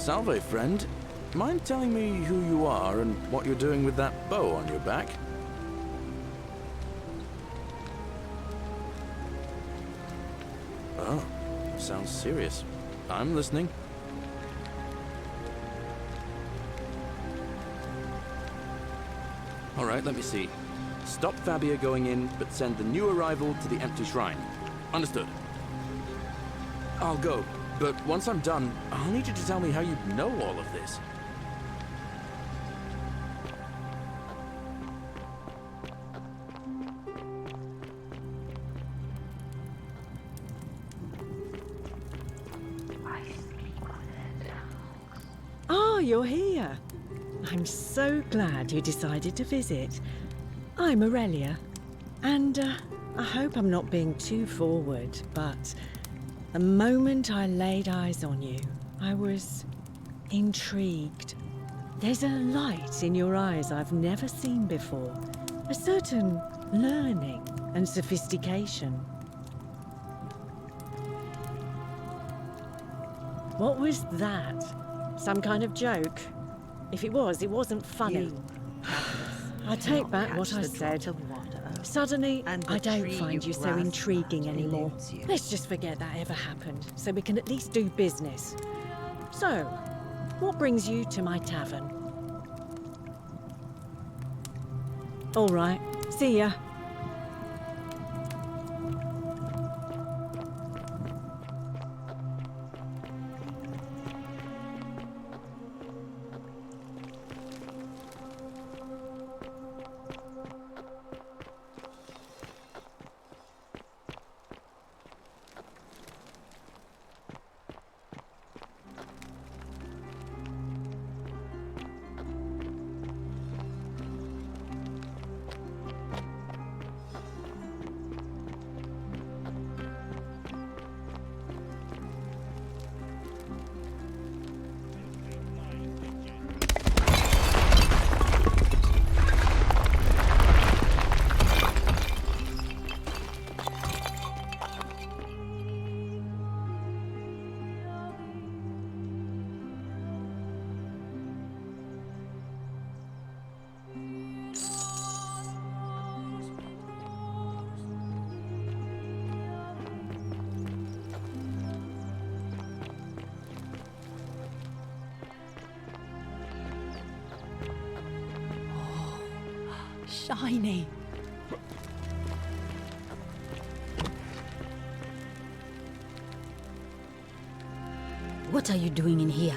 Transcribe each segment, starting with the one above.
Salve, friend. Mind telling me who you are and what you're doing with that bow on your back? Oh, sounds serious. I'm listening. All right, let me see. Stop Fabia going in, but send the new arrival to the empty shrine. Understood. I'll go, but once I'm done, I'll need you to tell me how you know all of this. Oh, you're here. I'm so glad you decided to visit. I'm Aurelia, and I hope I'm not being too forward, but the moment I laid eyes on you, I was intrigued. There's a light in your eyes I've never seen before, a certain learning and sophistication. What was that? Some kind of joke? If it was, it wasn't funny. I take back what I said. Suddenly, I don't find you so intriguing anymore. Let's just forget that ever happened, so we can at least do business. So, what brings you to my tavern? All right, see ya. Shiny. What are you doing in here?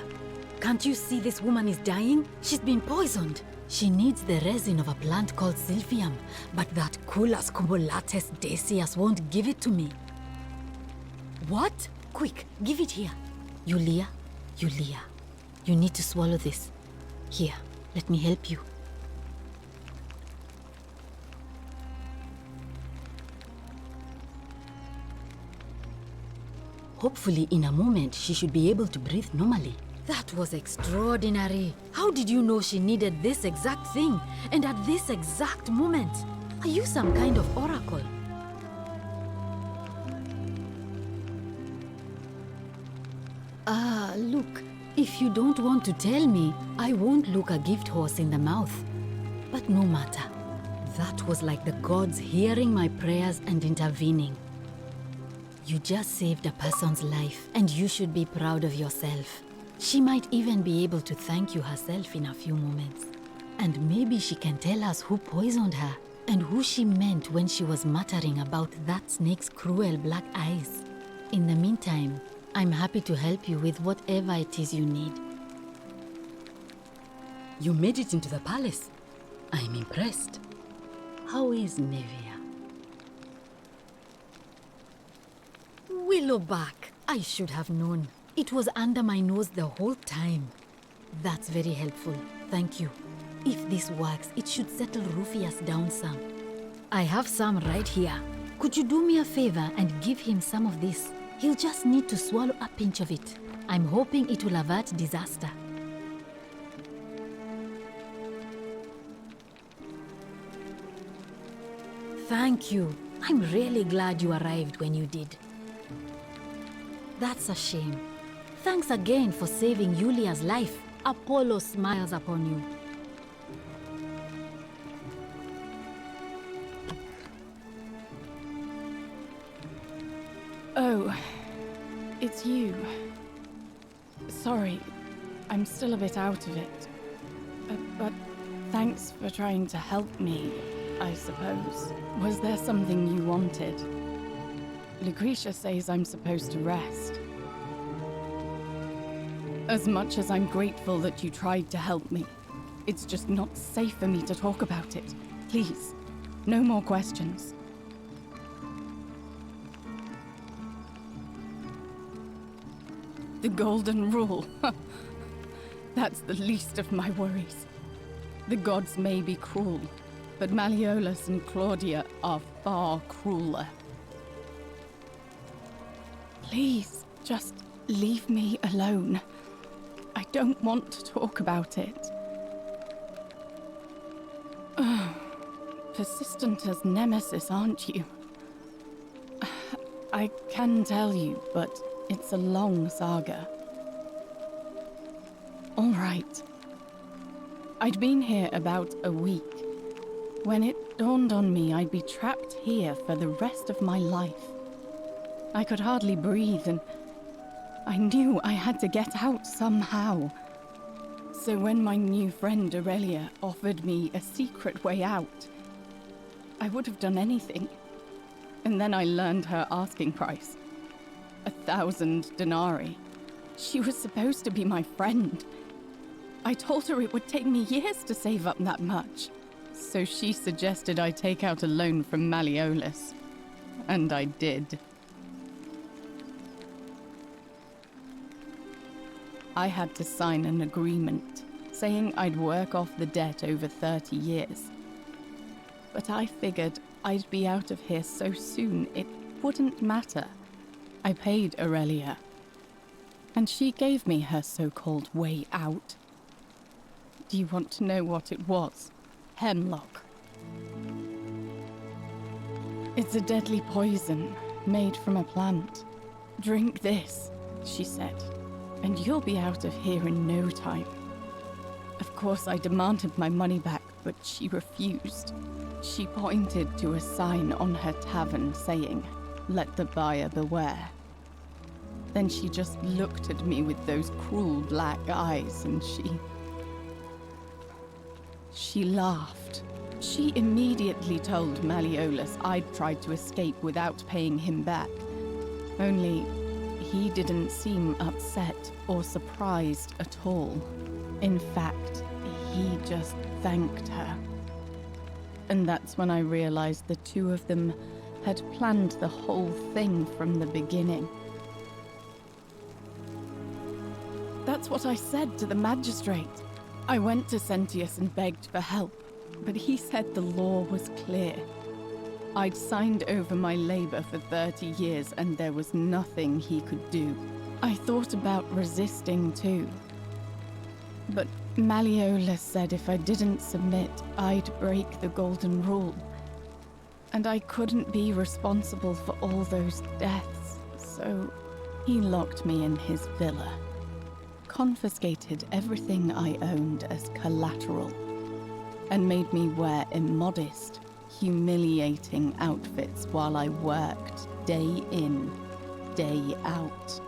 Can't you see this woman is dying? She's been poisoned. She needs the resin of a plant called silphium, but that Culus cumulatus decius won't give it to me. What? Quick, give it here. Yulia, you need to swallow this. Here, let me help you. Hopefully, in a moment, she should be able to breathe normally. That was extraordinary. How did you know she needed this exact thing? And at this exact moment? Are you some kind of oracle? Look, if you don't want to tell me, I won't look a gift horse in the mouth. But no matter. That was like the gods hearing my prayers and intervening. You just saved a person's life, and you should be proud of yourself. She might even be able to thank you herself in a few moments. And maybe she can tell us who poisoned her, and who she meant when she was muttering about that snake's cruel black eyes. In the meantime, I'm happy to help you with whatever it is you need. You made it into the palace. I'm impressed. How is Nevia? Willowback! I should have known. It was under my nose the whole time. That's very helpful. Thank you. If this works, it should settle Rufius down some. I have some right here. Could you do me a favor and give him some of this? He'll just need to swallow a pinch of it. I'm hoping it will avert disaster. Thank you. I'm really glad you arrived when you did. That's a shame. Thanks again for saving Yulia's life. Apollo smiles upon you. Oh, it's you. Sorry, I'm still a bit out of it. But thanks for trying to help me, I suppose. Was there something you wanted? Lucretia says I'm supposed to rest. As much as I'm grateful that you tried to help me, it's just not safe for me to talk about it. Please, no more questions. The golden rule. That's the least of my worries. The gods may be cruel, but Malleolus and Claudia are far crueler. Please, just leave me alone. I don't want to talk about it. Persistent as Nemesis, aren't you? I can tell you, but it's a long saga. All right. I'd been here about a week when it dawned on me I'd be trapped here for the rest of my life. I could hardly breathe, and I knew I had to get out somehow. So when my new friend Aurelia offered me a secret way out, I would have done anything. And then I learned her asking price. 1,000 denarii. She was supposed to be my friend. I told her it would take me years to save up that much. So she suggested I take out a loan from Malleolus. And I did. I had to sign an agreement, saying I'd work off the debt over 30 years. But I figured I'd be out of here so soon it wouldn't matter. I paid Aurelia, and she gave me her so-called way out. Do you want to know what it was? Hemlock. It's a deadly poison made from a plant. Drink this, she said, and you'll be out of here in no time. Of course, I demanded my money back, but she refused. She pointed to a sign on her tavern saying, "Let the buyer beware." Then she just looked at me with those cruel black eyes and she laughed. She immediately told Malleolus I'd tried to escape without paying him back. Only he didn't seem upset or surprised at all. In fact, he just thanked her. And that's when I realized the two of them had planned the whole thing from the beginning. That's what I said to the magistrate. I went to Sentius and begged for help, but he said the law was clear. I'd signed over my labor for 30 years and there was nothing he could do. I thought about resisting too. But Malleolus said if I didn't submit, I'd break the golden rule. And I couldn't be responsible for all those deaths, so he locked me in his villa. Confiscated everything I owned as collateral, and made me wear immodest, humiliating outfits while I worked day in, day out.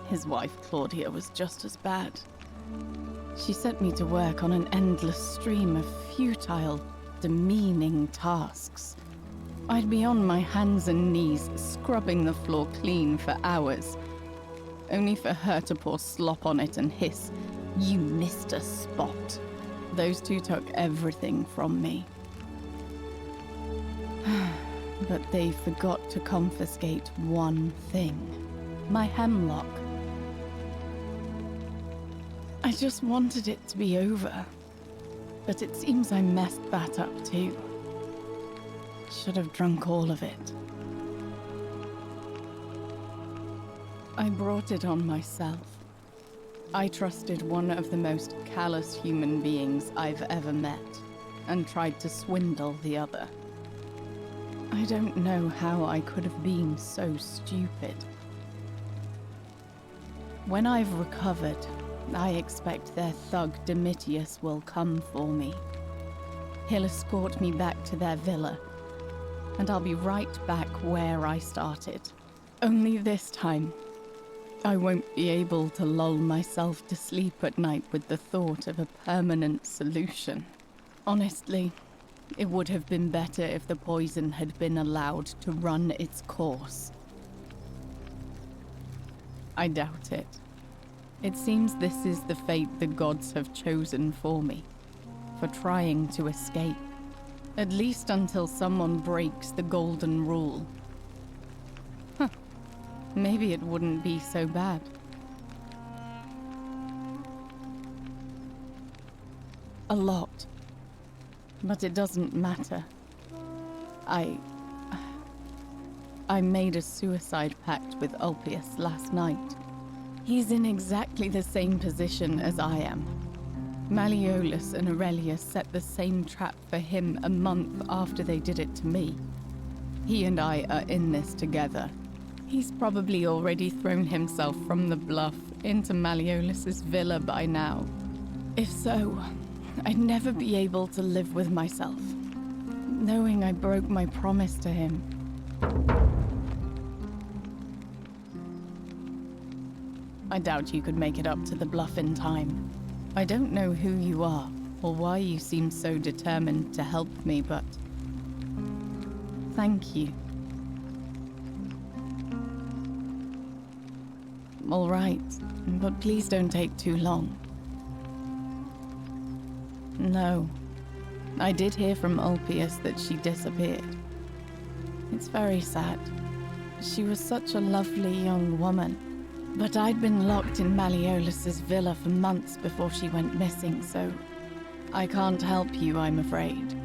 His wife Claudia was just as bad. She sent me to work on an endless stream of futile, demeaning tasks. I'd be on my hands and knees, scrubbing the floor clean for hours, only for her to pour slop on it and hiss, "You missed a spot." Those two took everything from me. But they forgot to confiscate one thing: my hemlock. I just wanted it to be over, but it seems I messed that up too. Should have drunk all of it. I brought it on myself. I trusted one of the most callous human beings I've ever met, and tried to swindle the other. I don't know how I could have been so stupid. When I've recovered, I expect their thug Domitius will come for me. He'll escort me back to their villa, and I'll be right back where I started. Only this time, I won't be able to lull myself to sleep at night with the thought of a permanent solution. Honestly, it would have been better if the poison had been allowed to run its course. I doubt it. It seems this is the fate the gods have chosen for me, for trying to escape. At least until someone breaks the golden rule. Maybe it wouldn't be so bad. A lot. But it doesn't matter. I made a suicide pact with Ulpius last night. He's in exactly the same position as I am. Malleolus and Aurelius set the same trap for him a month after they did it to me. He and I are in this together. He's probably already thrown himself from the bluff into Malleolus's villa by now. If so, I'd never be able to live with myself, knowing I broke my promise to him. I doubt you could make it up to the bluff in time. I don't know who you are, or why you seem so determined to help me, but thank you. All right, but please don't take too long. No, I did hear from Ulpius that she disappeared. It's very sad. She was such a lovely young woman. But I'd been locked in Malleolus's villa for months before she went missing, so I can't help you, I'm afraid.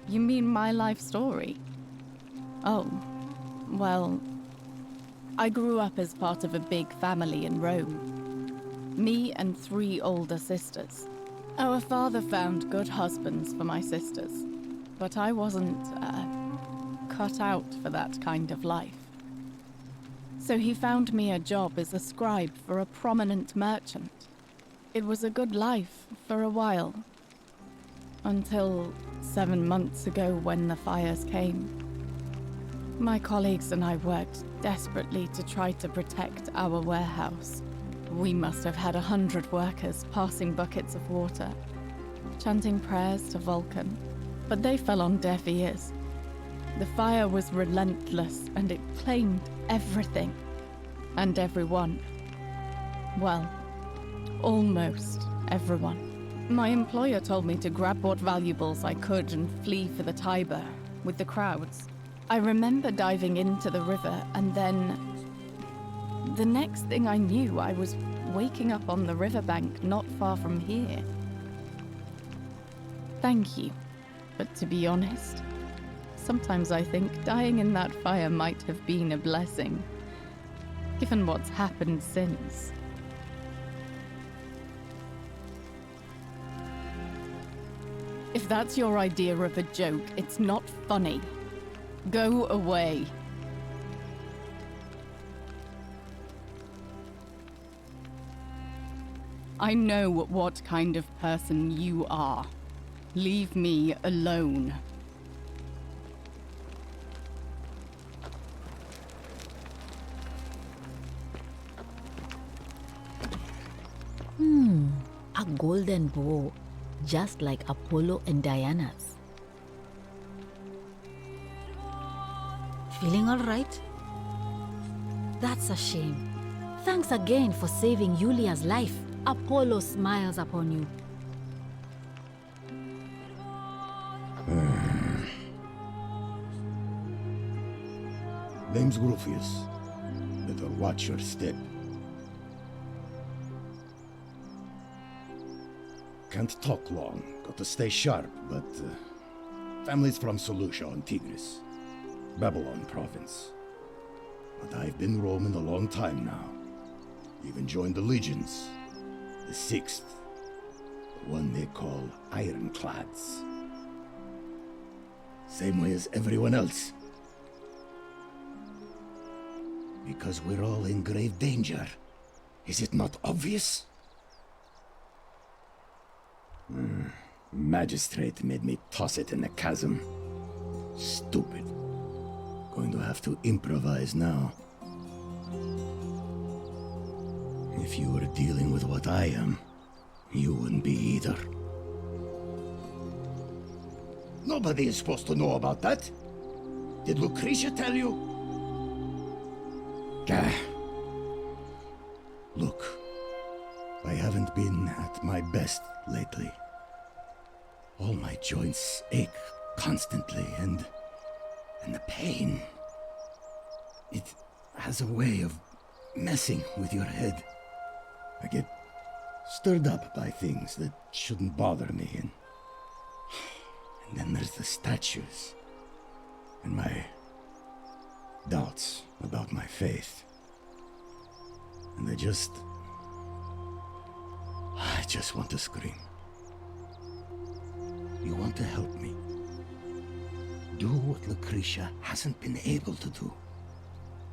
You mean my life story? Oh, well, I grew up as part of a big family in Rome. Me and 3 older sisters. Our father found good husbands for my sisters, but I wasn't, cut out for that kind of life. So he found me a job as a scribe for a prominent merchant. It was a good life for a while. Until 7 months ago when the fires came. My colleagues and I worked desperately to try to protect our warehouse. We must have had 100 workers passing buckets of water, chanting prayers to Vulcan, but they fell on deaf ears. The fire was relentless, and it claimed everything. And everyone. Well, almost everyone. My employer told me to grab what valuables I could and flee for the Tiber, with the crowds. I remember diving into the river, and then the next thing I knew, I was waking up on the riverbank not far from here. Thank you, but to be honest, sometimes I think dying in that fire might have been a blessing, given what's happened since. If that's your idea of a joke, it's not funny. Go away. I know what kind of person you are. Leave me alone. A golden bow, just like Apollo and Diana's. Feeling all right? That's a shame. Thanks again for saving Julia's life. Apollo smiles upon you. Name's Grufius. Better watch your step. Can't talk long. Got to stay sharp, but family's from Seleucia on Tigris, Babylon province. But I've been roaming a long time now. Even joined the legions. The 6th. The one they call Ironclads. Same way as everyone else. Because we're all in grave danger. Is it not obvious? Magistrate made me toss it in the chasm. Stupid. Going to have to improvise now. If you were dealing with what I am, you wouldn't be either. Nobody is supposed to know about that. Did Lucretia tell you? Gah. Look, I haven't been at my best lately. All my joints ache constantly, and the pain. It has a way of messing with your head. I get stirred up by things that shouldn't bother me, and then there's the statues, and my doubts about my faith. And I just want to scream. You want to help me? Do what Lucretia hasn't been able to do,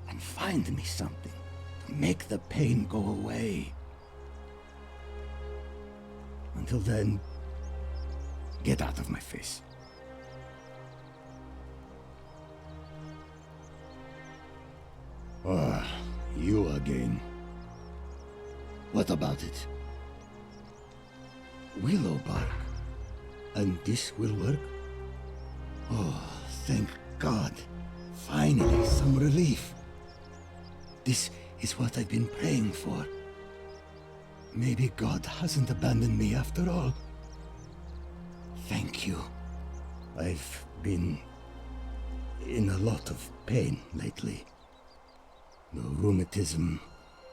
and find me something to make the pain go away. Until then, get out of my face. Ah, you again. What about it? Willow bark. And this will work? Oh, thank God. Finally, some relief. This is what I've been praying for. Maybe God hasn't abandoned me after all. Thank you. I've been in a lot of pain lately. The rheumatism,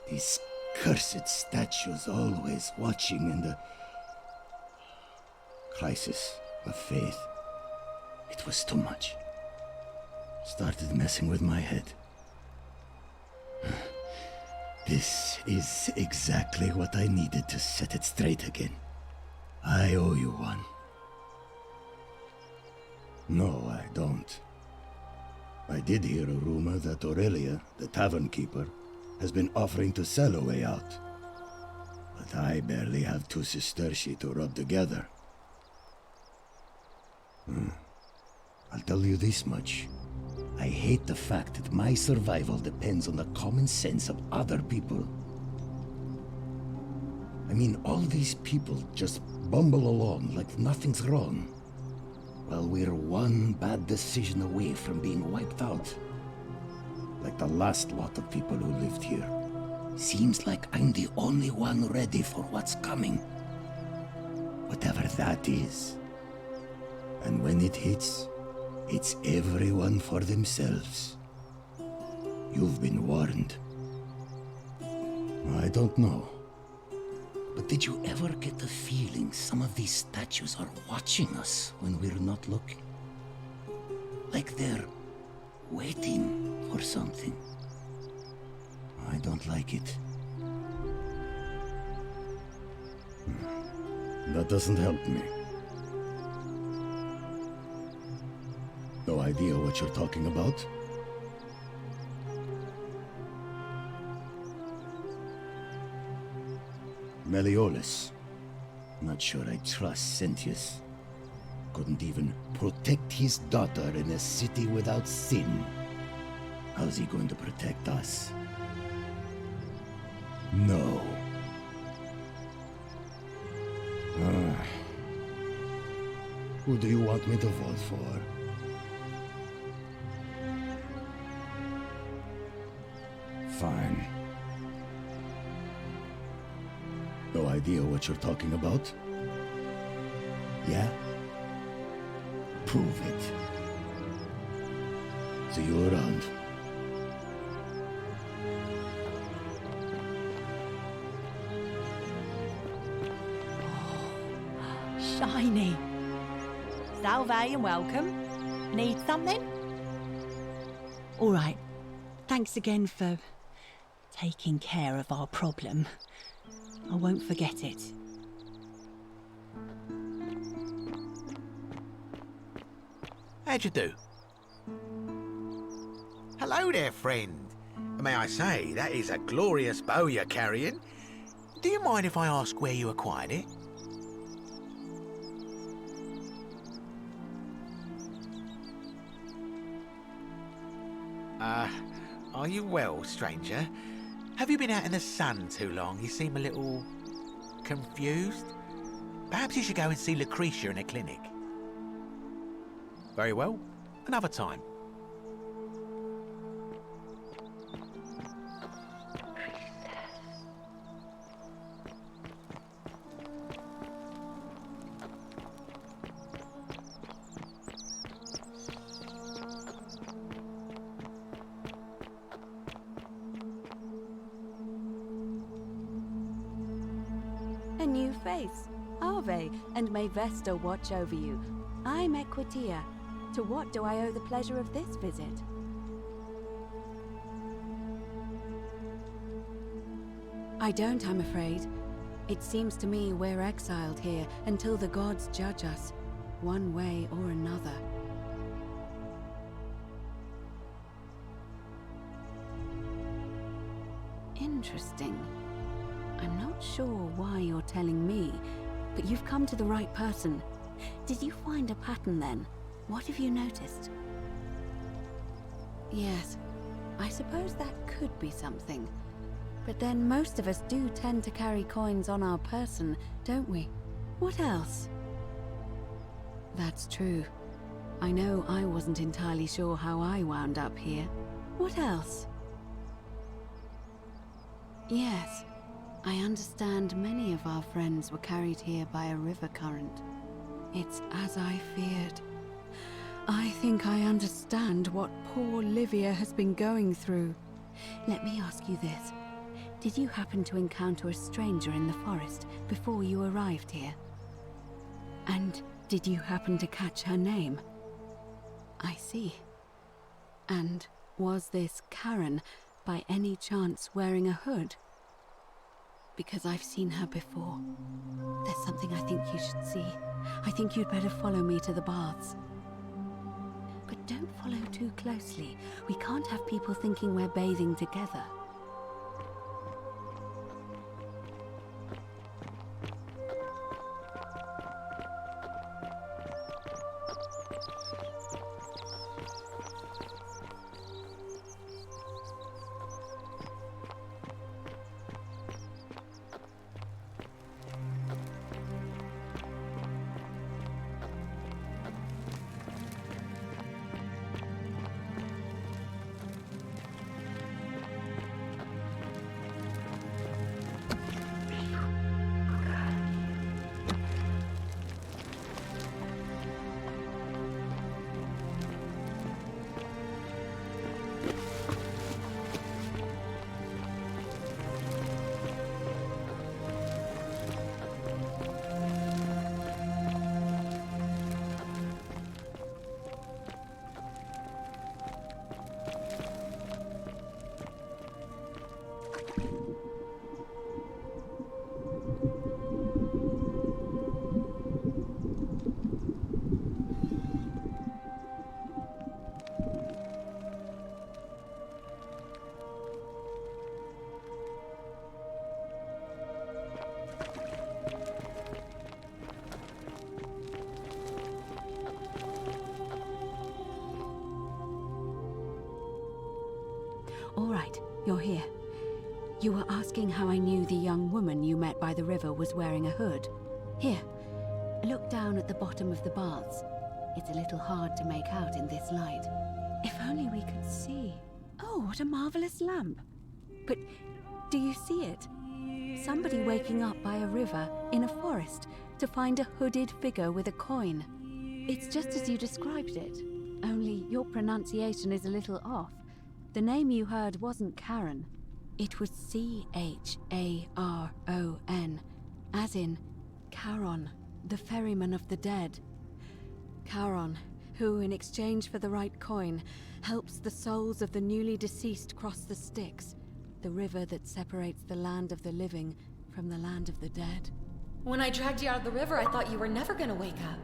these cursed statues always watching, and the crisis of faith. It was too much. Started messing with my head. This is exactly what I needed to set it straight again. I owe you one. No, I don't. I did hear a rumor that Aurelia, the tavern keeper, has been offering to sell a way out. But I barely have 2 sesterci to rub together. I'll tell you this much. I hate the fact that my survival depends on the common sense of other people. I mean, all these people just bumble along like nothing's wrong, while we're one bad decision away from being wiped out. Like the last lot of people who lived here. Seems like I'm the only one ready for what's coming. Whatever that is. And when it hits, it's everyone for themselves. You've been warned. I don't know. But did you ever get the feeling some of these statues are watching us when we're not looking? Like they're waiting for something. I don't like it. That doesn't help me. No idea what you're talking about? Meliodas. Not sure I trust Sentius. Couldn't even protect his daughter in a city without sin. How's he going to protect us? No. Who do you want me to vote for? Fine. No idea what you're talking about? Yeah? Prove it. See you around. Shiny. Salve and welcome. Need something? All right. Thanks again for taking care of our problem. I won't forget it. How'd you do? Hello there, friend. May I say, that is a glorious bow you're carrying. Do you mind if I ask where you acquired it? Are you well, stranger? Have you been out in the sun too long? You seem a little confused. Perhaps you should go and see Lucretia in a clinic. Very well, another time. A new face. Ave, and may Vesta watch over you. I'm Equitia. To what do I owe the pleasure of this visit? I don't, I'm afraid. It seems to me we're exiled here until the gods judge us, one way or another. Interesting. I'm not sure why you're telling me, but you've come to the right person. Did you find a pattern then? What have you noticed? Yes, I suppose that could be something. But then most of us do tend to carry coins on our person, don't we? What else? That's true. I know I wasn't entirely sure how I wound up here. What else? Yes, I understand many of our friends were carried here by a river current. It's as I feared. I think I understand what poor Livia has been going through. Let me ask you this. Did you happen to encounter a stranger in the forest before you arrived here? And did you happen to catch her name? I see. And was this Karen by any chance wearing a hood? Because I've seen her before. There's something I think you should see. I think you'd better follow me to the baths. But don't follow too closely. We can't have people thinking we're bathing together. All right, you're here. You were asking how I knew the young woman you met by the river was wearing a hood. Here, look down at the bottom of the baths. It's a little hard to make out in this light. If only we could see. Oh, what a marvelous lamp. But do you see it? Somebody waking up by a river in a forest to find a hooded figure with a coin. It's just as you described it, only your pronunciation is a little off. The name you heard wasn't Karen. It was C-H-A-R-O-N, as in Charon, the ferryman of the dead. Charon, who, in exchange for the right coin, helps the souls of the newly deceased cross the Styx, the river that separates the land of the living from the land of the dead. When I dragged you out of the river, I thought you were never gonna wake up.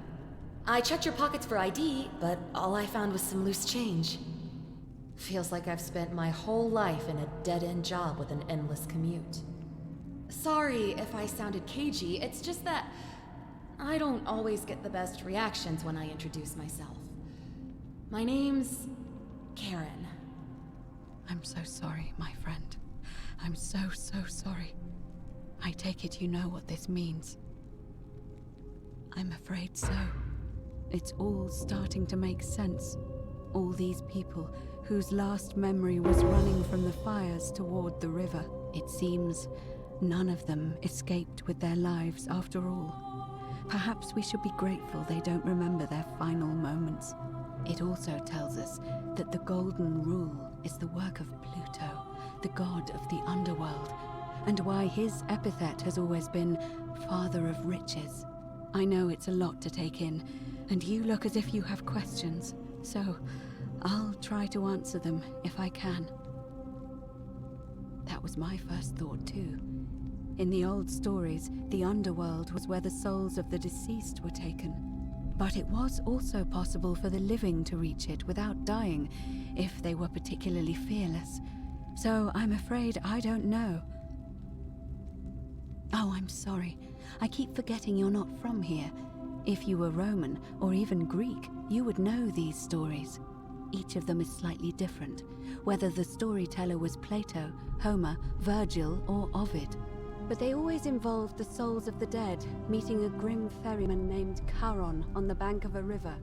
I checked your pockets for ID, but all I found was some loose change. Feels like I've spent my whole life in a dead-end job with an endless commute. Sorry if I sounded cagey, it's just that I don't always get the best reactions when I introduce myself. My name's Karen. I'm so sorry, my friend. I'm so sorry. I take it you know what this means. I'm afraid so. It's all starting to make sense. All these people whose last memory was running from the fires toward the river. It seems none of them escaped with their lives after all. Perhaps we should be grateful they don't remember their final moments. It also tells us that the Golden Rule is the work of Pluto, the god of the underworld, and why his epithet has always been Father of Riches. I know it's a lot to take in, and you look as if you have questions, so I'll try to answer them if I can. That was my first thought too. In the old stories, the underworld was where the souls of the deceased were taken. But it was also possible for the living to reach it without dying, if they were particularly fearless. So I'm afraid I don't know. Oh, I'm sorry. I keep forgetting you're not from here. If you were Roman, or even Greek, you would know these stories. Each of them is slightly different, whether the storyteller was Plato, Homer, Virgil, or Ovid. But they always involved the souls of the dead meeting a grim ferryman named Charon on the bank of a river.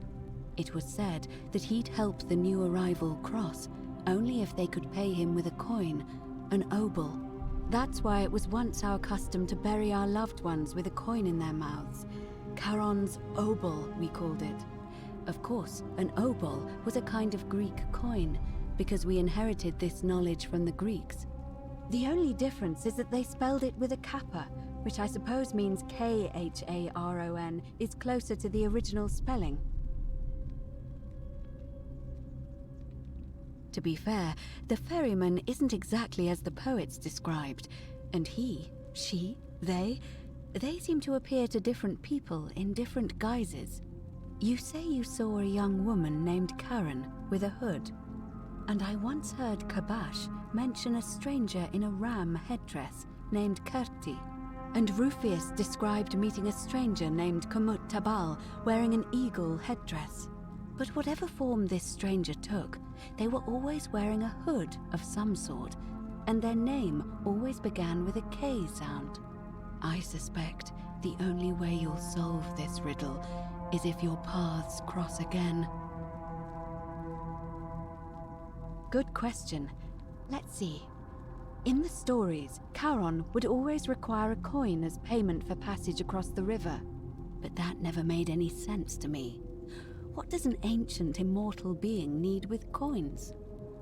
It was said that he'd help the new arrival cross, only if they could pay him with a coin, an obol. That's why it was once our custom to bury our loved ones with a coin in their mouths. Charon's obol, we called it. Of course, an obol was a kind of Greek coin, because we inherited this knowledge from the Greeks. The only difference is that they spelled it with a kappa, which I suppose means Kharon is closer to the original spelling. To be fair, the ferryman isn't exactly as the poets described, and he, she, they seem to appear to different people in different guises. You say you saw a young woman named Karen with a hood, and I once heard Kabash mention a stranger in a ram headdress named Kerti, and Rufius described meeting a stranger named Kamut Tabal wearing an eagle headdress. But whatever form this stranger took, they were always wearing a hood of some sort, and their name always began with a K sound. I suspect the only way you'll solve this riddle is if your paths cross again. Good question. Let's see. In the stories, Charon would always require a coin as payment for passage across the river. But that never made any sense to me. What does an ancient immortal being need with coins?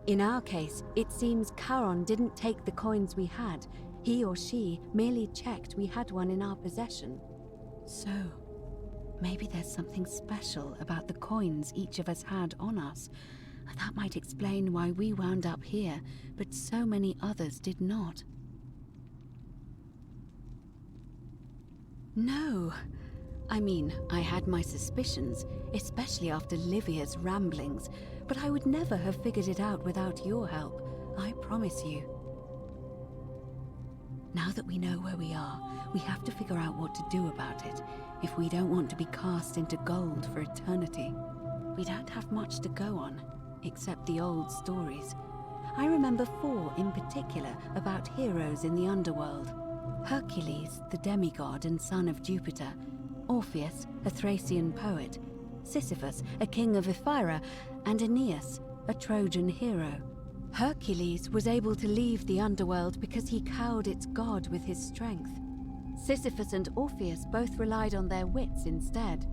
In our case, it seems Charon didn't take the coins we had. He or she merely checked we had one in our possession. So, maybe there's something special about the coins each of us had on us. That might explain why we wound up here, but so many others did not. No. I mean, I had my suspicions, especially after Livia's ramblings, but I would never have figured it out without your help, I promise you. Now that we know where we are, we have to figure out what to do about it, if we don't want to be cast into gold for eternity. We don't have much to go on, except the old stories. I remember 4 in particular about heroes in the underworld. Hercules, the demigod and son of Jupiter, Orpheus, a Thracian poet, Sisyphus, a king of Ephyra, and Aeneas, a Trojan hero. Hercules was able to leave the underworld because he cowed its god with his strength. Sisyphus and Orpheus both relied on their wits instead.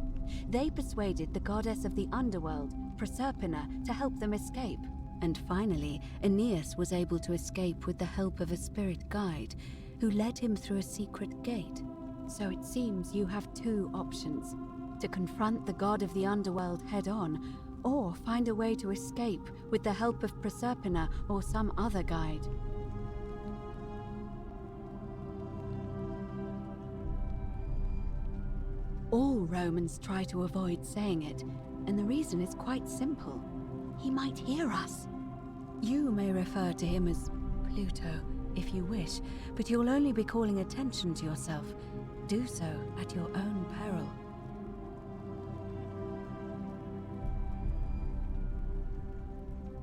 They persuaded the goddess of the underworld, Proserpina, to help them escape. And finally, Aeneas was able to escape with the help of a spirit guide, who led him through a secret gate. So it seems you have 2 options: to confront the god of the underworld head-on, or find a way to escape with the help of Proserpina or some other guide. All Romans try to avoid saying it, and the reason is quite simple. He might hear us. You may refer to him as Pluto, if you wish, but you'll only be calling attention to yourself. Do so at your own peril.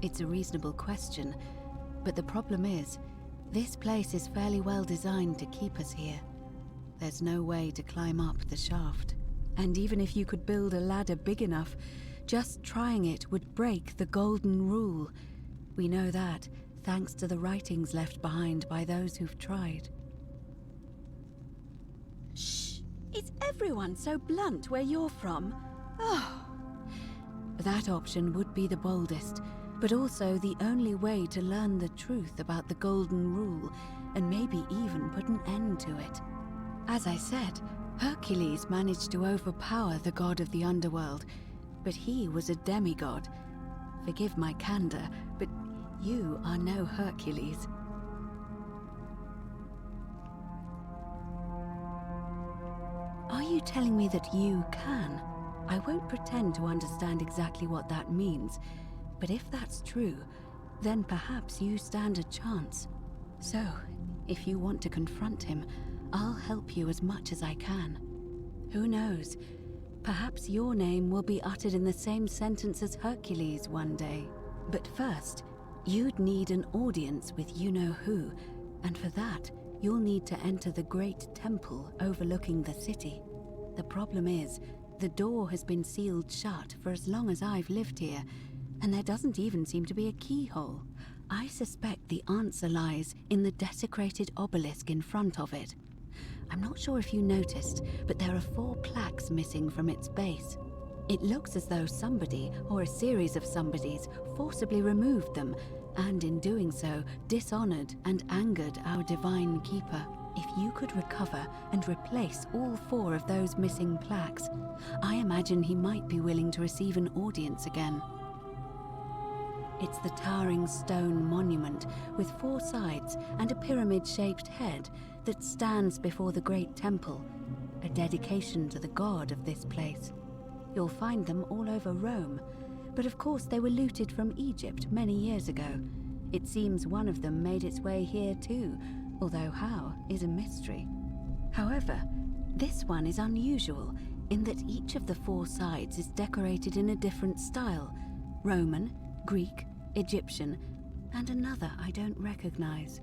It's a reasonable question, but the problem is, this place is fairly well designed to keep us here. There's no way to climb up the shaft. And even if you could build a ladder big enough, just trying it would break the golden rule. We know that, thanks to the writings left behind by those who've tried. Shh! Is everyone so blunt where you're from? Oh! That option would be the boldest, but also the only way to learn the truth about the golden rule, and maybe even put an end to it. As I said, Hercules managed to overpower the god of the underworld, but he was a demigod. Forgive my candor, but you are no Hercules. Are you telling me that you can? I won't pretend to understand exactly what that means, but if that's true, then perhaps you stand a chance. So, if you want to confront him, I'll help you as much as I can. Who knows? Perhaps your name will be uttered in the same sentence as Hercules one day. But first, you'd need an audience with you-know-who, and for that, you'll need to enter the great temple overlooking the city. The problem is, the door has been sealed shut for as long as I've lived here, and there doesn't even seem to be a keyhole. I suspect the answer lies in the desecrated obelisk in front of it. I'm not sure if you noticed, but there are 4 plaques missing from its base. It looks as though somebody, or a series of somebodies, forcibly removed them, and in doing so, dishonored and angered our divine keeper. If you could recover and replace all 4 of those missing plaques, I imagine he might be willing to receive an audience again. It's the towering stone monument with 4 sides and a pyramid-shaped head that stands before the great temple, a dedication to the god of this place. You'll find them all over Rome, but of course they were looted from Egypt many years ago. It seems one of them made its way here too, although how is a mystery. However, this one is unusual in that each of the 4 sides is decorated in a different style: Roman, Greek, Egyptian, and another I don't recognize.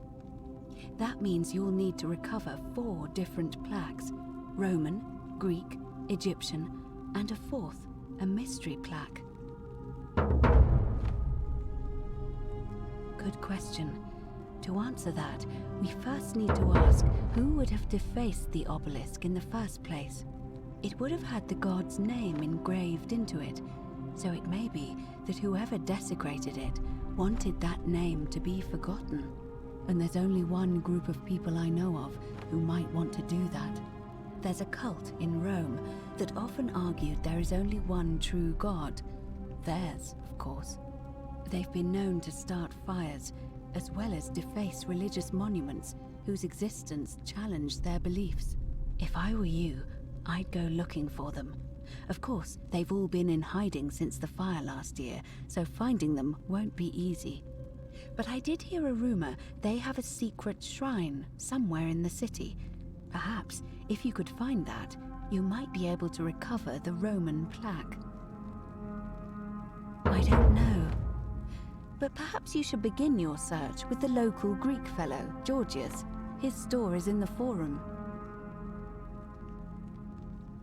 That means you'll need to recover 4 different plaques: Roman, Greek, Egyptian, and a 4th, a mystery plaque. Good question. To answer that, we first need to ask who would have defaced the obelisk in the first place. It would have had the god's name engraved into it, so it may be that whoever desecrated it wanted that name to be forgotten. And there's only one group of people I know of who might want to do that. There's a cult in Rome that often argued there is only one true god. Theirs, of course. They've been known to start fires, as well as deface religious monuments whose existence challenged their beliefs. If I were you, I'd go looking for them. Of course, they've all been in hiding since the fire last year, so finding them won't be easy. But I did hear a rumor they have a secret shrine somewhere in the city. Perhaps, if you could find that, you might be able to recover the Roman plaque. I don't know. But perhaps you should begin your search with the local Greek fellow, Georgius. His store is in the forum.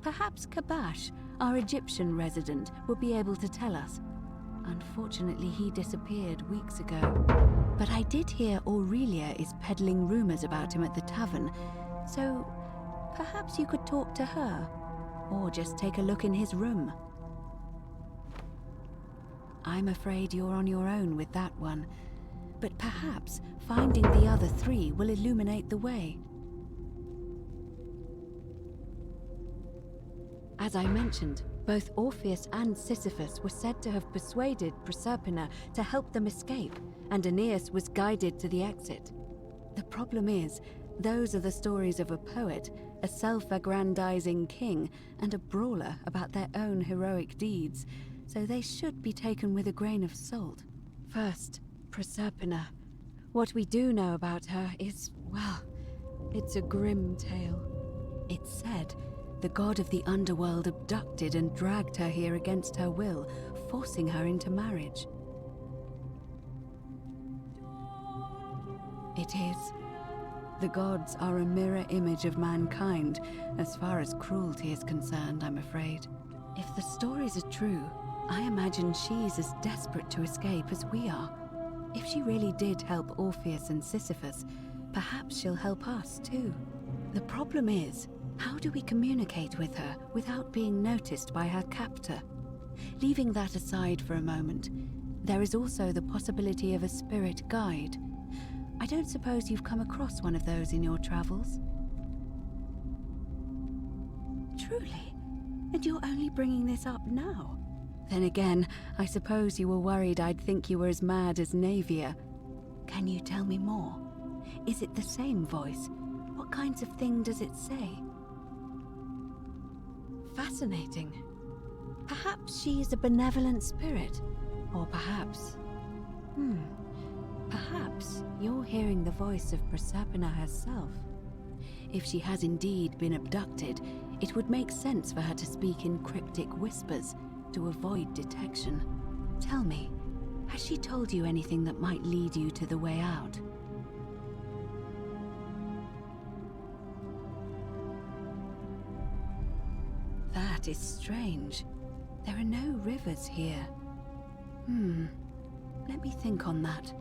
Perhaps Kabash, our Egyptian resident, will be able to tell us. Unfortunately, he disappeared weeks ago. But I did hear Aurelia is peddling rumors about him at the tavern, so perhaps you could talk to her, or just take a look in his room. I'm afraid you're on your own with that one, but perhaps finding the other 3 will illuminate the way. As I mentioned, both Orpheus and Sisyphus were said to have persuaded Proserpina to help them escape, and Aeneas was guided to the exit. The problem is, those are the stories of a poet, a self-aggrandizing king, and a brawler about their own heroic deeds, so they should be taken with a grain of salt. First, Proserpina. What we do know about her is, well, it's a grim tale. It's said the god of the underworld abducted and dragged her here against her will, forcing her into marriage. It is. The gods are a mirror image of mankind, as far as cruelty is concerned, I'm afraid. If the stories are true, I imagine she's as desperate to escape as we are. If she really did help Orpheus and Sisyphus, perhaps she'll help us too. The problem is, how do we communicate with her without being noticed by her captor? Leaving that aside for a moment, there is also the possibility of a spirit guide. I don't suppose you've come across one of those in your travels? Truly? And you're only bringing this up now? Then again, I suppose you were worried I'd think you were as mad as Navia. Can you tell me more? Is it the same voice? What kinds of thing does it say? Fascinating. Perhaps she is a benevolent spirit. Or perhaps... Perhaps you're hearing the voice of Proserpina herself. If she has indeed been abducted, it would make sense for her to speak in cryptic whispers to avoid detection. Tell me, has she told you anything that might lead you to the way out? That is strange. There are no rivers here. Let me think on that.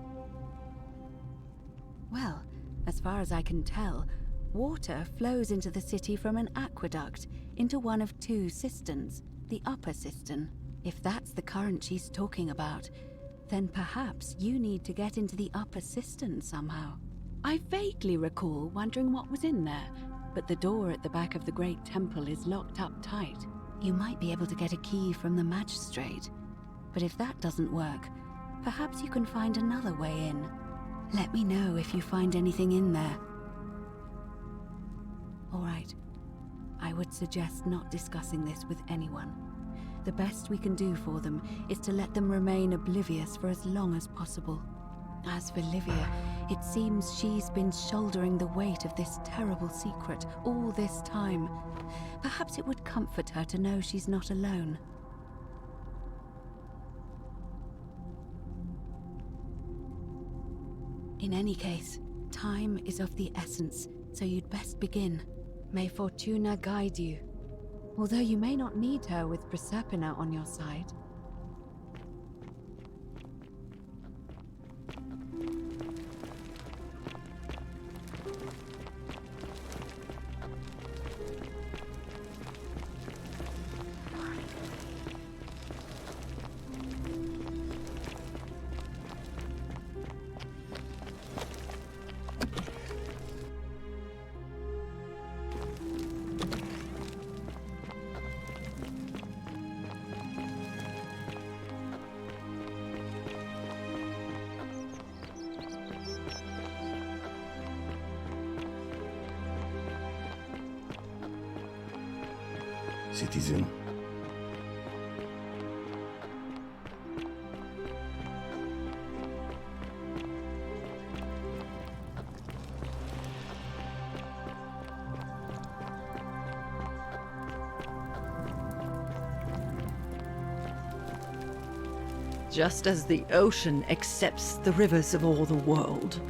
Well, as far as I can tell, water flows into the city from an aqueduct into one of two cisterns, the upper cistern. If that's the current she's talking about, then perhaps you need to get into the upper cistern somehow. I vaguely recall wondering what was in there, but the door at the back of the great temple is locked up tight. You might be able to get a key from the magistrate, but if that doesn't work, perhaps you can find another way in. Let me know if you find anything in there. All right. I would suggest not discussing this with anyone. The best we can do for them is to let them remain oblivious for as long as possible. As for Livia, it seems she's been shouldering the weight of this terrible secret all this time. Perhaps it would comfort her to know she's not alone. In any case, time is of the essence, so you'd best begin. May Fortuna guide you. Although you may not need her with Proserpina on your side. Citizen. Just as the ocean accepts the rivers of all the world,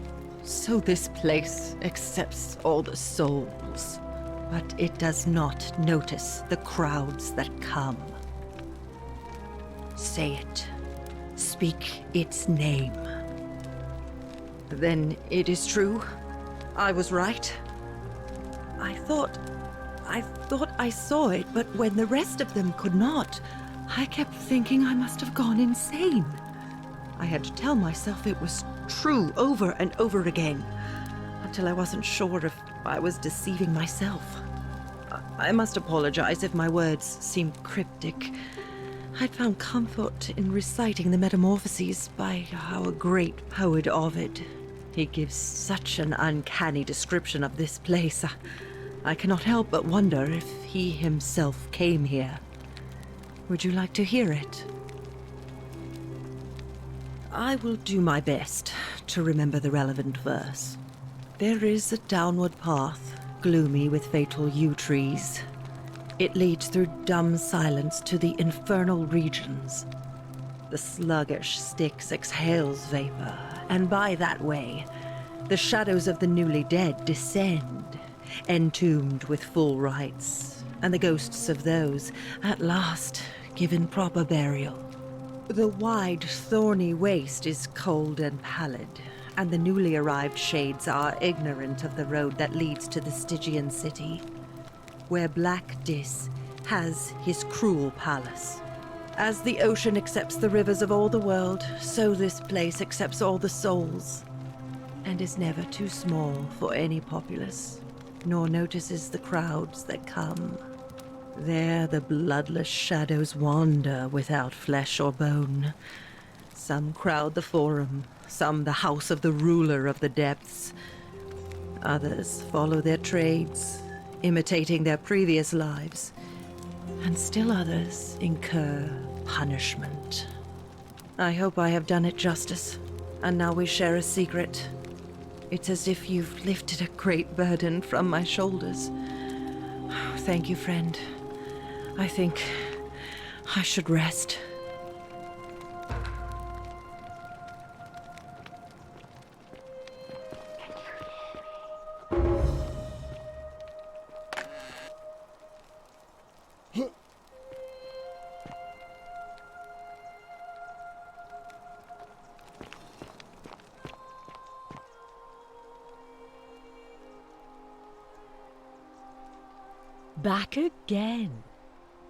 so this place accepts all the souls. But it does not notice the crowds that come. Say it. Speak its name. Then it is true. I was right. I thought I saw it, but when the rest of them could not, I kept thinking I must have gone insane. I had to tell myself it was true over and over again, until I wasn't sure if I was deceiving myself. I must apologize if my words seem cryptic. I'd found comfort in reciting the Metamorphoses by our great poet Ovid. He gives such an uncanny description of this place. I cannot help but wonder if he himself came here. Would you like to hear it? I will do my best to remember the relevant verse. There is a downward path, gloomy with fatal yew trees. It leads through dumb silence to the infernal regions. The sluggish Styx exhales vapor, and by that way, the shadows of the newly dead descend, entombed with full rites, and the ghosts of those, at last, given proper burial. The wide, thorny waste is cold and pallid, and the newly arrived shades are ignorant of the road that leads to the Stygian city, where Black Dis has his cruel palace. As the ocean accepts the rivers of all the world, so this place accepts all the souls, and is never too small for any populace, nor notices the crowds that come. There the bloodless shadows wander without flesh or bone. Some crowd the forum, some the house of the ruler of the depths. Others follow their trades, imitating their previous lives. And still others incur punishment. I hope I have done it justice, and now we share a secret. It's as if you've lifted a great burden from my shoulders. Thank you, friend. I think I should rest. Back again.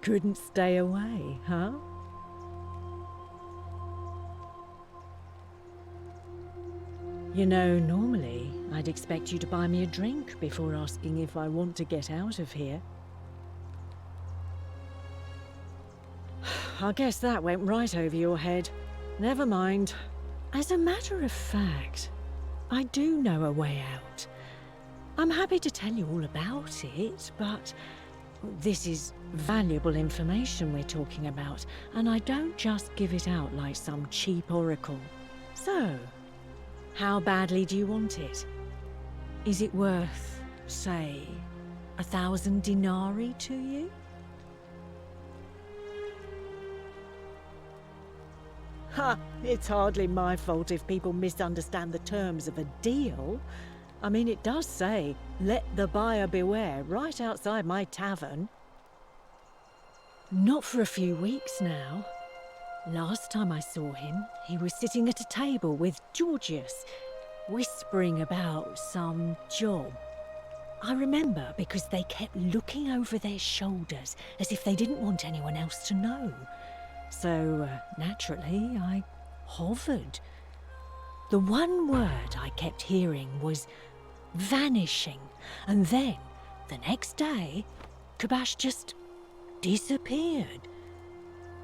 Couldn't stay away, huh? You know, normally I'd expect you to buy me a drink before asking if I want to get out of here. I guess that went right over your head. Never mind. As a matter of fact, I do know a way out. I'm happy to tell you all about it, but this is valuable information we're talking about, and I don't just give it out like some cheap oracle. So, how badly do you want it? Is it worth, say, 1,000 denarii to you? Ha! It's hardly my fault if people misunderstand the terms of a deal. I mean, it does say, let the buyer beware, right outside my tavern. Not for a few weeks now. Last time I saw him, he was sitting at a table with Georgius, whispering about some job. I remember because they kept looking over their shoulders as if they didn't want anyone else to know. So, naturally, I hovered. The one word I kept hearing was vanishing, and then, the next day, Kabash just disappeared.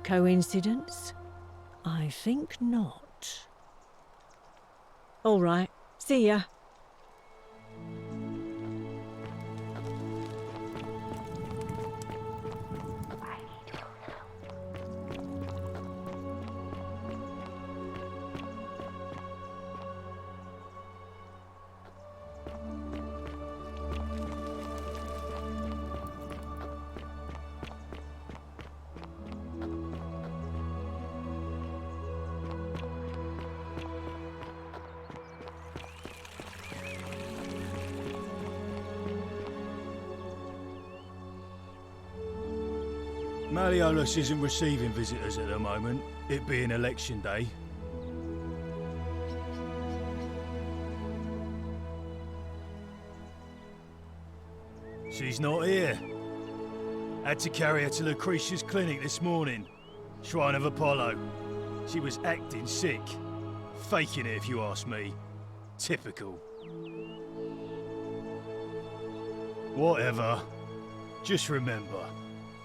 Coincidence? I think not. All right, see ya. Malleolus isn't receiving visitors at the moment, it being election day. She's not here. Had to carry her to Lucretia's clinic this morning. Shrine of Apollo. She was acting sick. Faking it, if you ask me. Typical. Whatever. Just remember,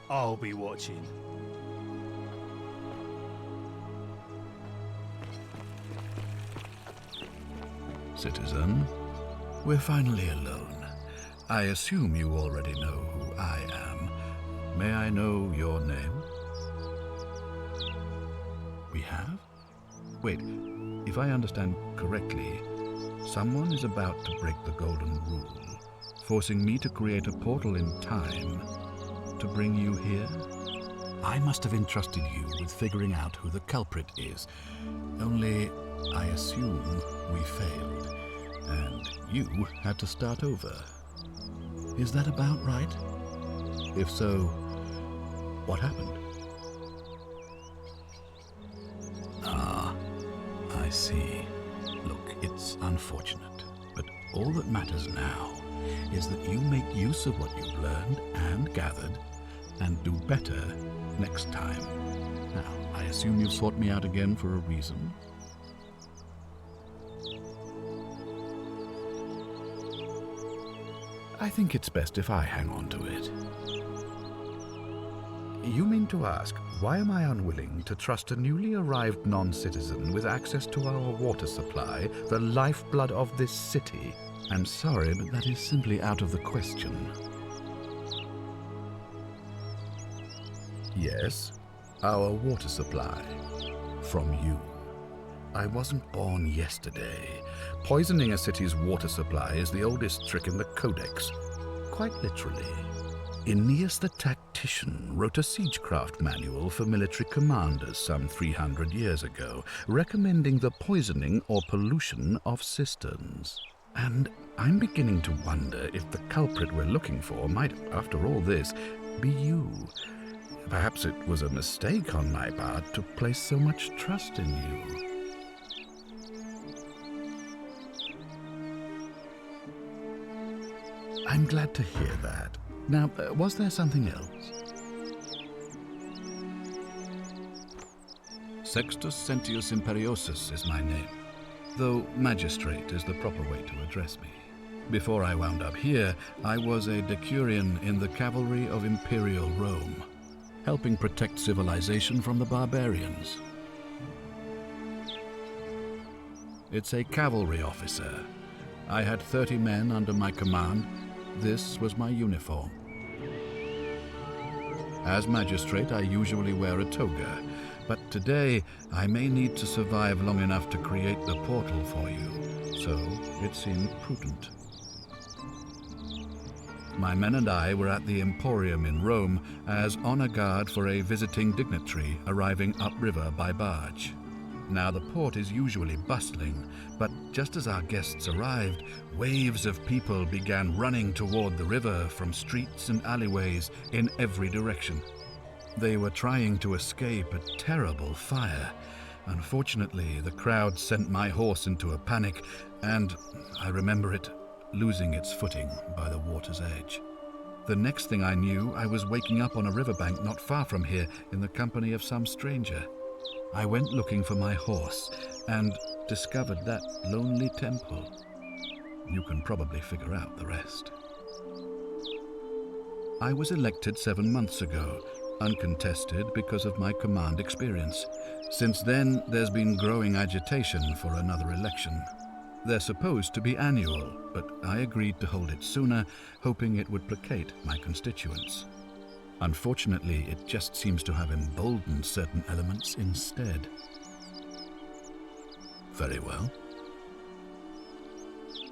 I'll be watching. Citizen, we're finally alone. I assume you already know who I am. May I know your name? We have? Wait, If I understand correctly, someone is about to break the Golden Rule, forcing me to create a portal in time to bring you here? I must have entrusted you with figuring out who the culprit is. Only, I assume we failed, and you had to start over. Is that about right? If so, what happened? Ah, I see. Look, it's unfortunate, but all that matters now is that you make use of what you've learned and gathered, and do better next time. Now, I assume you've sought me out again for a reason. I think it's best if I hang on to it. You mean to ask, why am I unwilling to trust a newly arrived non-citizen with access to our water supply, the lifeblood of this city? I'm sorry, but that is simply out of the question. Yes, our water supply. From you. I wasn't born yesterday. Poisoning a city's water supply is the oldest trick in the Codex. Quite literally. Aeneas the Tactician wrote a siegecraft manual for military commanders some 300 years ago, recommending the poisoning or pollution of cisterns. And I'm beginning to wonder if the culprit we're looking for might, after all this, be you. Perhaps it was a mistake on my part to place so much trust in you. I'm glad to hear that. Now, was there something else? Sextus Sentius Imperiosus is my name, though magistrate is the proper way to address me. Before I wound up here, I was a decurion in the cavalry of Imperial Rome, helping protect civilization from the barbarians. It's a cavalry officer. I had 30 men under my command. This was my uniform. As magistrate, I usually wear a toga, but today I may need to survive long enough to create the portal for you, so it seemed prudent. My men and I were at the Emporium in Rome as honor guard for a visiting dignitary arriving upriver by barge. Now, the port is usually bustling, but just as our guests arrived, waves of people began running toward the river from streets and alleyways in every direction. They were trying to escape a terrible fire. Unfortunately, the crowd sent my horse into a panic, and I remember it losing its footing by the water's edge. The next thing I knew, I was waking up on a riverbank not far from here in the company of some stranger. I went looking for my horse and discovered that lonely temple. You can probably figure out the rest. I was elected 7 months ago, uncontested because of my command experience. Since then, there's been growing agitation for another election. They're supposed to be annual, but I agreed to hold it sooner, hoping it would placate my constituents. Unfortunately, it just seems to have emboldened certain elements instead. Very well.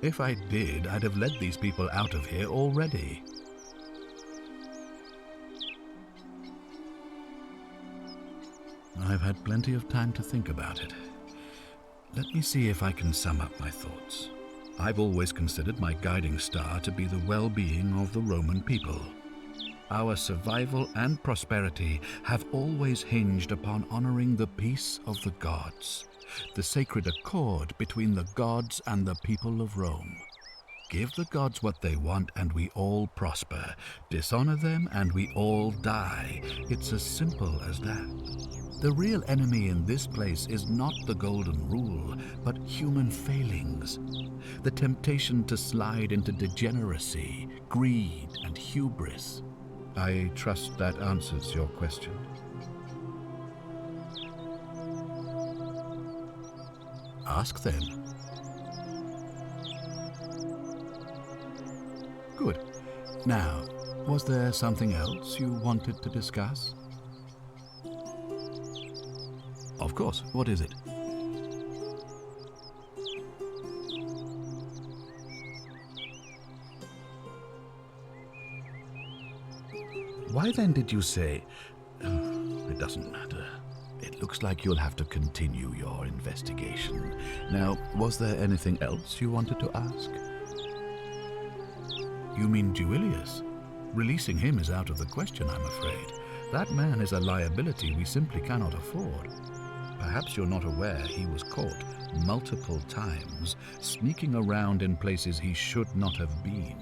If I did, I'd have led these people out of here already. I've had plenty of time to think about it. Let me see if I can sum up my thoughts. I've always considered my guiding star to be the well-being of the Roman people. Our survival and prosperity have always hinged upon honoring the peace of the gods, the sacred accord between the gods and the people of Rome. Give the gods what they want and we all prosper. Dishonor them and we all die. It's as simple as that. The real enemy in this place is not the Golden Rule, but human failings. The temptation to slide into degeneracy, greed, and hubris. I trust that answers your question. Ask them. Good. Now, was there something else you wanted to discuss? Of course. What is it? Why then did you say... it doesn't matter. It looks like you'll have to continue your investigation. Now, was there anything else you wanted to ask? You mean Duilius? Releasing him is out of the question, I'm afraid. That man is a liability we simply cannot afford. Perhaps you're not aware he was caught multiple times, sneaking around in places he should not have been.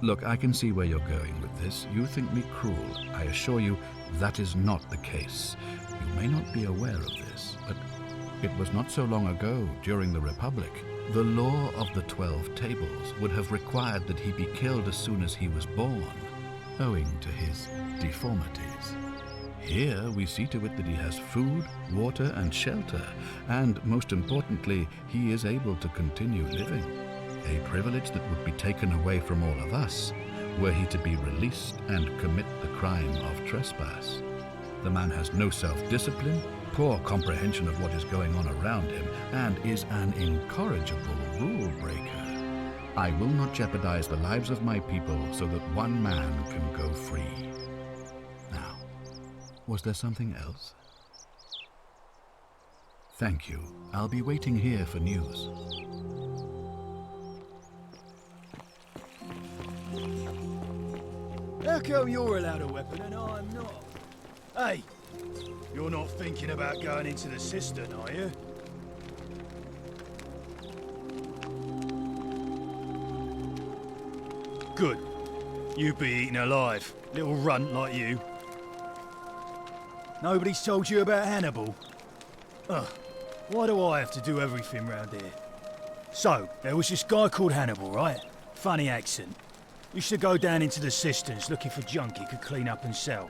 Look, I can see where you're going with this. You think me cruel. I assure you that is not the case. You may not be aware of this, but it was not so long ago, during the Republic, the law of the 12 tables would have required that he be killed as soon as he was born, owing to his deformities. Here we see to it that he has food, water, and shelter, and most importantly, he is able to continue living. A privilege that would be taken away from all of us were he to be released and commit the crime of trespass. The man has no self-discipline, poor comprehension of what is going on around him, and is an incorrigible rule breaker. I will not jeopardize the lives of my people so that one man can go free. Now, was there something else? Thank you. I'll be waiting here for news. How come you're allowed a weapon and I'm not? Hey, you're not thinking about going into the cistern, are you? Good. You'd be eaten alive, little runt like you. Nobody's told you about Hannibal? Ugh, why do I have to do everything round here? So, there was this guy called Hannibal, right? Funny accent. Used to go down into the cisterns looking for junk he could clean up and sell.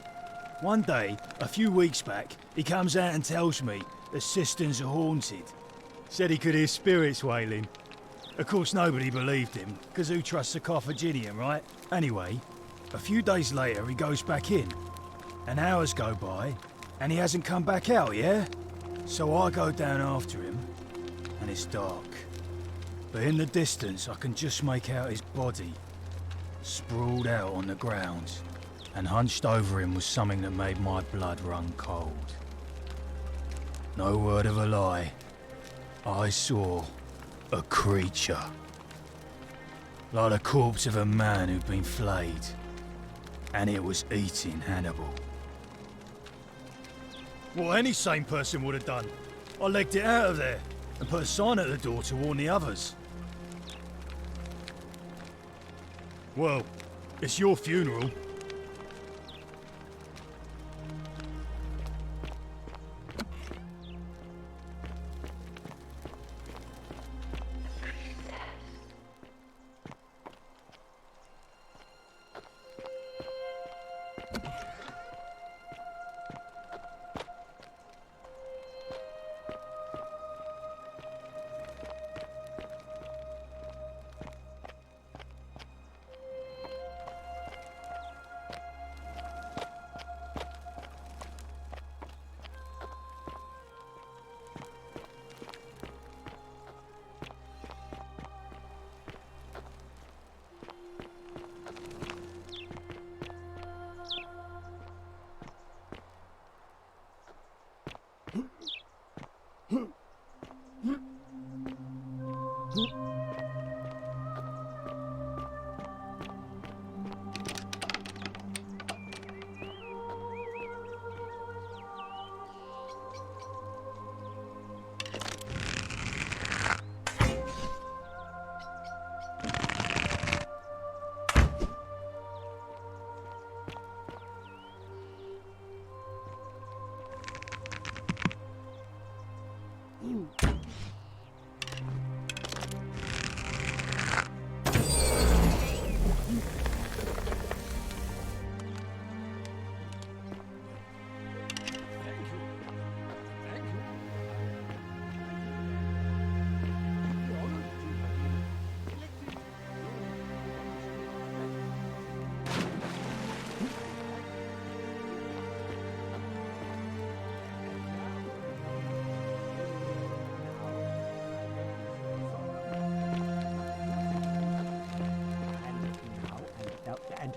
One day, a few weeks back, he comes out and tells me the cisterns are haunted. Said he could hear spirits wailing. Of course, nobody believed him, because who trusts a Carthaginian, right? Anyway, a few days later, he goes back in. And hours go by, and he hasn't come back out, yeah? So I go down after him, and it's dark. But in the distance, I can just make out his body, sprawled out on the ground, and hunched over him was something that made my blood run cold. No word of a lie, I saw a creature. Like the corpse of a man who'd been flayed, and it was eating Hannibal. What any sane person would have done. I legged it out of there and put a sign at the door to warn the others. Well, it's your funeral.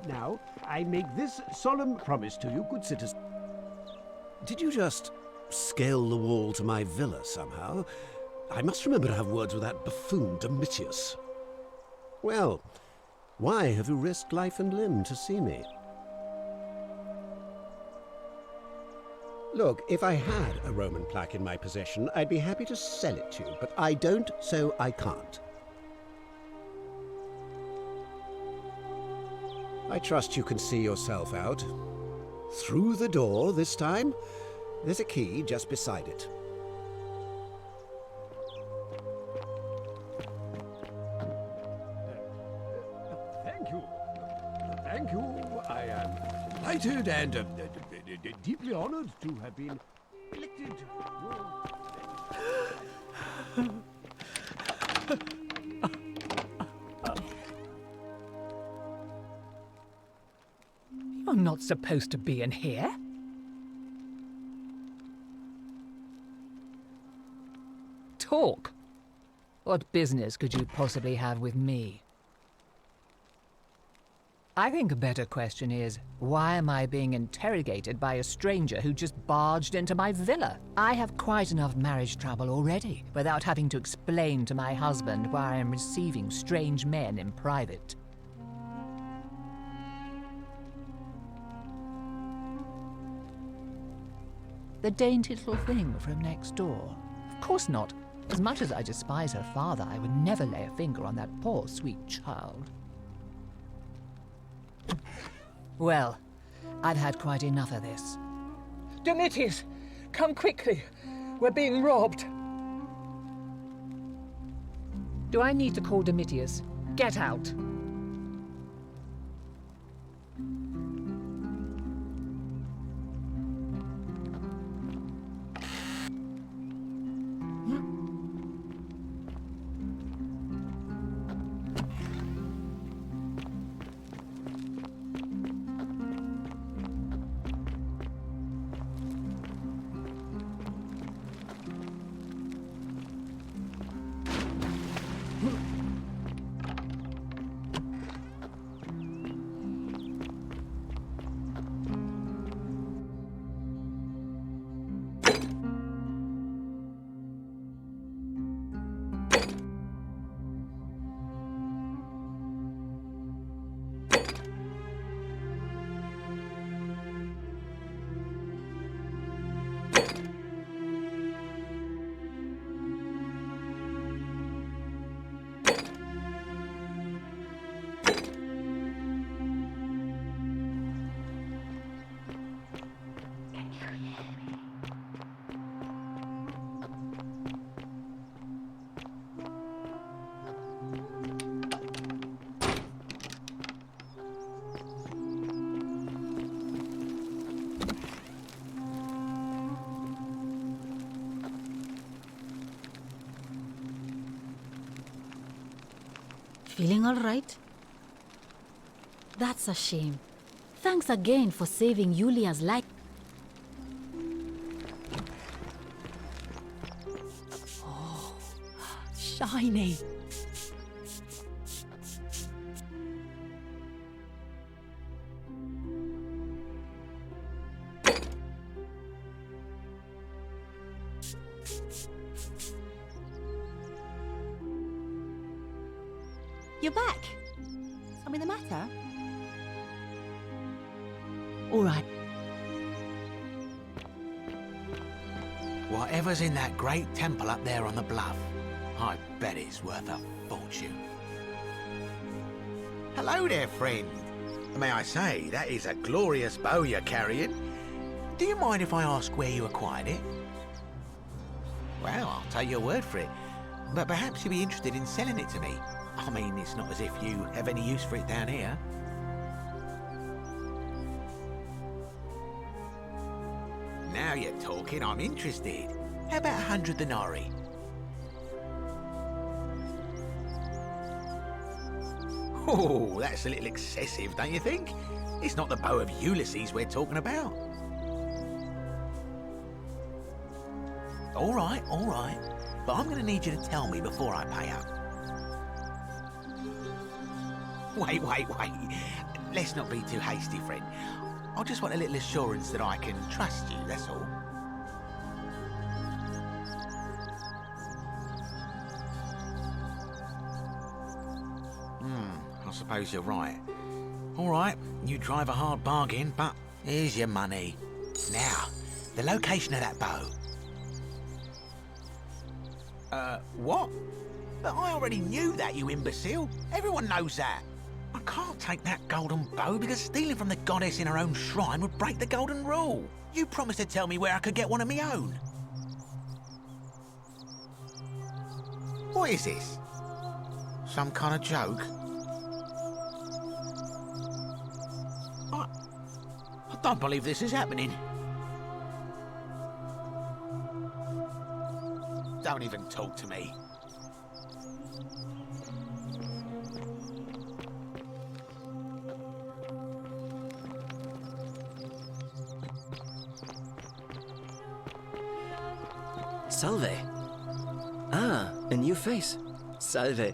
Now, I make this solemn promise to you, good citizen. Did you just scale the wall to my villa somehow? I must remember to have words with that buffoon Domitius. Well, why have you risked life and limb to see me? Look, if I had a Roman plaque in my possession, I'd be happy to sell it to you, but I don't, so I can't. I trust you can see yourself out. Through the door this time. There's a key just beside it. Thank you. Thank you. I am delighted and deeply honored to have been elected. You're not supposed to be in here. Talk. What business could you possibly have with me? I think a better question is, why am I being interrogated by a stranger who just barged into my villa? I have quite enough marriage trouble already, without having to explain to my husband why I am receiving strange men in private. The dainty little thing from next door? Of course not. As much as I despise her father, I would never lay a finger on that poor, sweet child. Well, I've had quite enough of this. Domitius, come quickly. We're being robbed. Do I need to call Domitius? Get out! Feeling all right? That's a shame. Thanks again for saving Yulia's life. Oh, shiny. You're back. Something the matter? All right. Whatever's in that great temple up there on the bluff, I bet it's worth a fortune. Hello there, friend. May I say, that is a glorious bow you're carrying. Do you mind if I ask where you acquired it? Well, I'll take your word for it. But perhaps you'd be interested in selling it to me. I mean, it's not as if you have any use for it down here. Now you're talking, I'm interested. How about 100 denarii? Oh, that's a little excessive, don't you think? It's not the bow of Ulysses we're talking about. All right. But I'm going to need you to tell me before I pay up. Wait. let's not be too hasty, friend. I just want a little assurance that I can trust you, that's all. I suppose you're right. All right, you drive a hard bargain, but here's your money. Now, the location of that bow. What? But I already knew that, you imbecile. Everyone knows that. I can't take that golden bow because stealing from the goddess in her own shrine would break the golden rule. You promised to tell me where I could get one of my own. What is this? Some kind of joke? I don't believe this is happening. Don't even talk to me. Salve. Ah, a new face. Salve,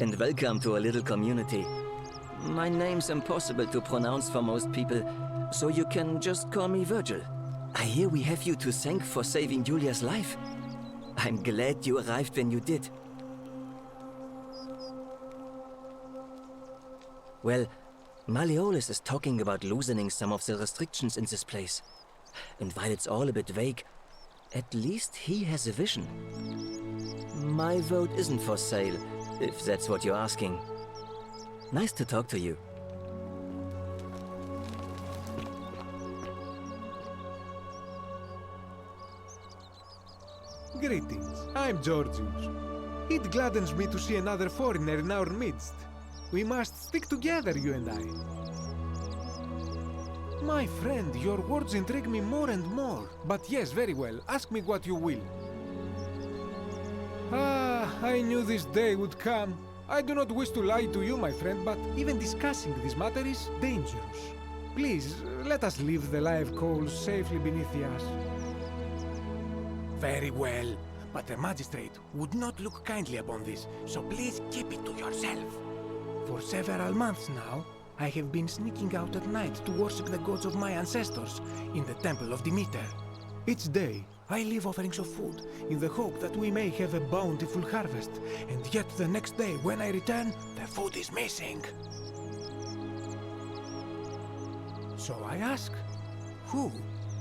and welcome to our little community. My name's impossible to pronounce for most people, so you can just call me Virgil. I hear we have you to thank for saving Julia's life. I'm glad you arrived when you did. Well, Malleolus is talking about loosening some of the restrictions in this place. And while it's all a bit vague, at least he has a vision. My vote isn't for sale, if that's what you're asking. Nice to talk to you. Greetings, I'm Georgius. It gladdens me to see another foreigner in our midst. We must stick together, you and I. My friend, your words intrigue me more and more. But yes, very well, ask me what you will. Ah, I knew this day would come. I do not wish to lie to you, my friend, but even discussing this matter is dangerous. Please, let us leave the live coals safely beneath the ash. Very well, but the magistrate would not look kindly upon this, so please keep it to yourself. For several months now, I have been sneaking out at night to worship the gods of my ancestors in the temple of Demeter. Each day, I leave offerings of food in the hope that we may have a bountiful harvest, and yet the next day when I return, the food is missing. So I ask, who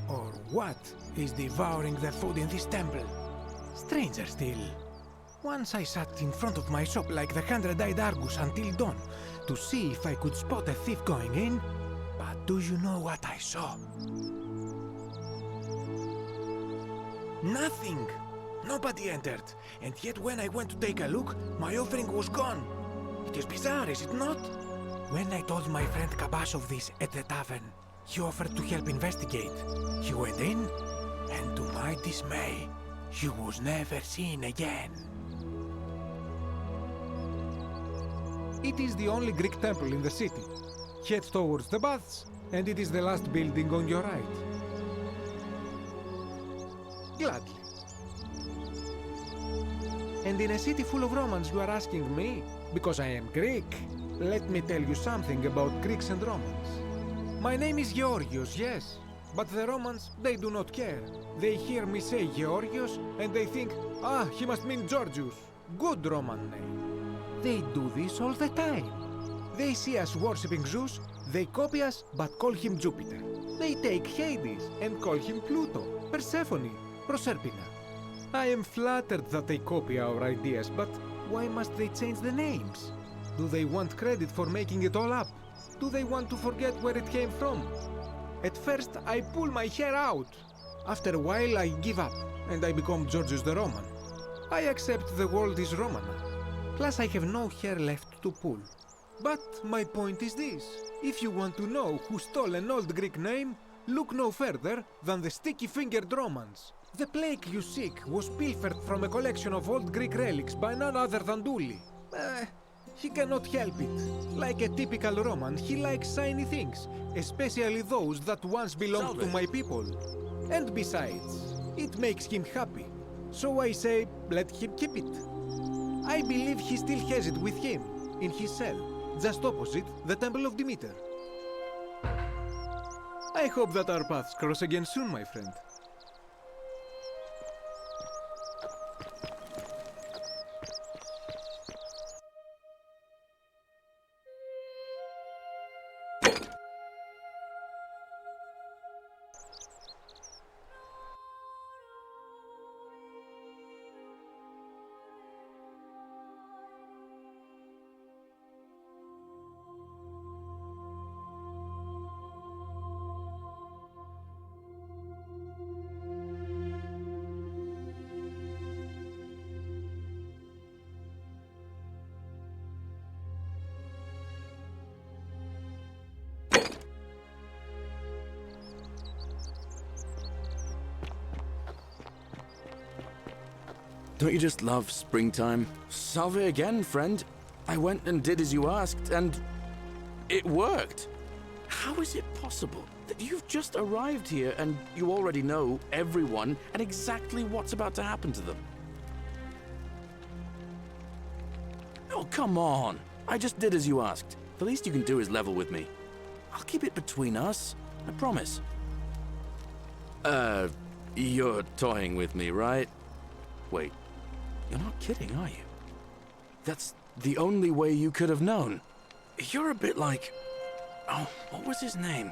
or what is devouring the food in this temple? Stranger still. Once I sat in front of my shop like the 100-eyed Argus until dawn to see if I could spot a thief going in, but do you know what I saw? Nothing! Nobody entered, and yet when I went to take a look, my offering was gone. It is bizarre, is it not? When I told my friend Kabash of this at the tavern, he offered to help investigate. He went in, and to my dismay, he was never seen again. It is the only Greek temple in the city. Head towards the baths, and it is the last building on your right. Gladly. And in a city full of Romans you are asking me? Because I am Greek. Let me tell you something about Greeks and Romans. My name is Georgios, yes. But the Romans, they do not care. They hear me say Georgios, and they think, ah, he must mean Georgius. Good Roman name. They do this all the time. They see us worshipping Zeus, they copy us, but call him Jupiter. They take Hades and call him Pluto, Persephone, Proserpina. I am flattered that they copy our ideas, but why must they change the names? Do they want credit for making it all up? Do they want to forget where it came from? At first, I pull my hair out. After a while, I give up, and I become Georgius the Roman. I accept the world is Romana. Plus, I have no hair left to pull. But my point is this. If you want to know who stole an old Greek name, look no further than the sticky-fingered Romans. The plague you seek was pilfered from a collection of old Greek relics by none other than Dully. He cannot help it. Like a typical Roman, he likes shiny things, especially those that once belonged to my people. And besides, it makes him happy. So I say, let him keep it. I believe he still has it with him, in his cell, just opposite the Temple of Demeter. I hope that our paths cross again soon, my friend. Don't you just love springtime? Salve again, friend. I went and did as you asked, and it worked. How is it possible that you've just arrived here and you already know everyone and exactly what's about to happen to them? Oh, come on. I just did as you asked. The least you can do is level with me. I'll keep it between us. I promise. You're toying with me, right? Wait. You're not kidding, are you? That's the only way you could have known. You're a bit like... Oh, what was his name?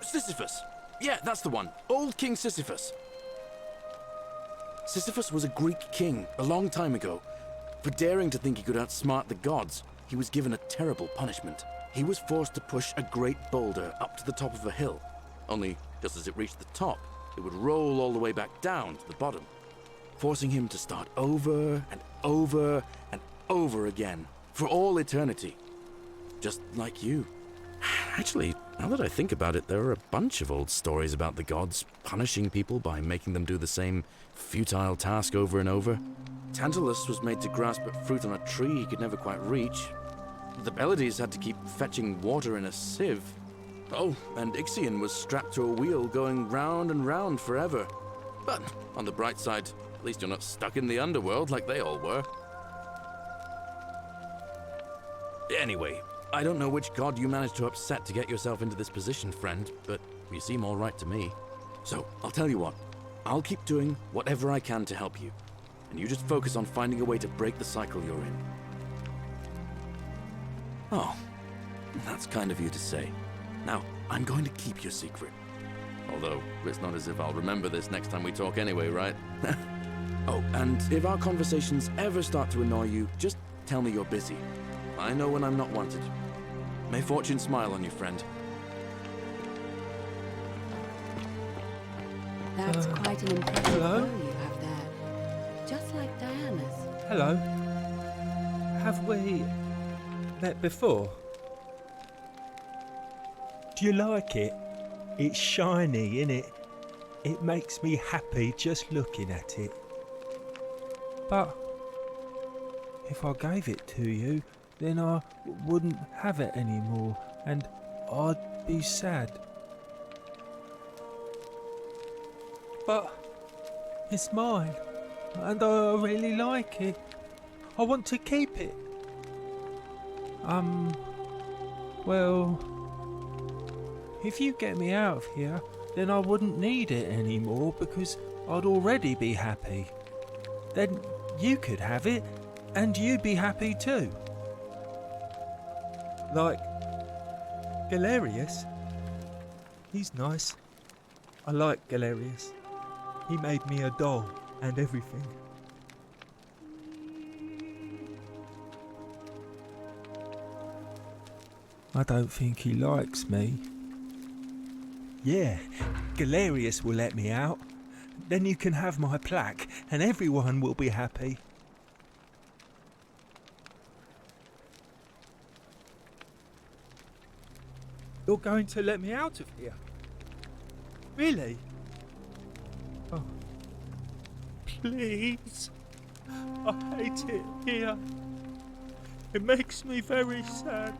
Sisyphus. Yeah, that's the one. Old King Sisyphus. Sisyphus was a Greek king a long time ago. For daring to think he could outsmart the gods, he was given a terrible punishment. He was forced to push a great boulder up to the top of a hill. Only, just as it reached the top, it would roll all the way back down to the bottom, forcing him to start over and over and over again, for all eternity. Just like you. Actually, now that I think about it, there are a bunch of old stories about the gods punishing people by making them do the same futile task over and over. Tantalus was made to grasp at fruit on a tree he could never quite reach. The Pleiades had to keep fetching water in a sieve. Oh, and Ixion was strapped to a wheel going round and round forever. But on the bright side, at least you're not stuck in the underworld like they all were. Anyway, I don't know which god you managed to upset to get yourself into this position, friend, but you seem all right to me. So, I'll tell you what. I'll keep doing whatever I can to help you. And you just focus on finding a way to break the cycle you're in. Oh, that's kind of you to say. Now, I'm going to keep your secret. Although, it's not as if I'll remember this next time we talk anyway, right? Oh, and if our conversations ever start to annoy you, just tell me you're busy. I know when I'm not wanted. May fortune smile on you, friend. That's quite an impressive bow you have there. Just like Diana's. Hello. Have we met before? Do you like it? It's shiny, innit? It makes me happy just looking at it. But if I gave it to you, then I wouldn't have it anymore, and I'd be sad. But it's mine, and I really like it. I want to keep it. Well, if you get me out of here, then I wouldn't need it anymore because I'd already be happy. Then you could have it, and you'd be happy too. Like Galerius. He's nice. I like Galerius. He made me a doll and everything. I don't think he likes me. Yeah, Galerius will let me out. Then you can have my plaque and everyone will be happy. You're going to let me out of here? Really? Oh, please. I hate it here. It makes me very sad.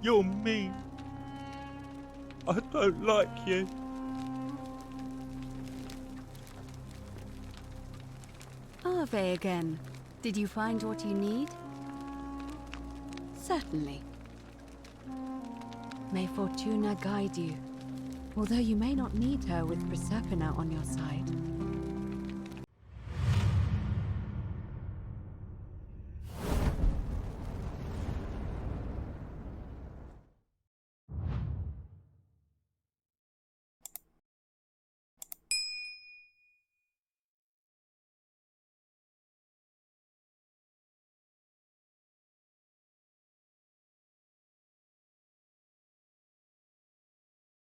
You're mean. I don't like you. Ave again. Did you find what you need? Certainly. May Fortuna guide you, although you may not need her with Proserpina on your side.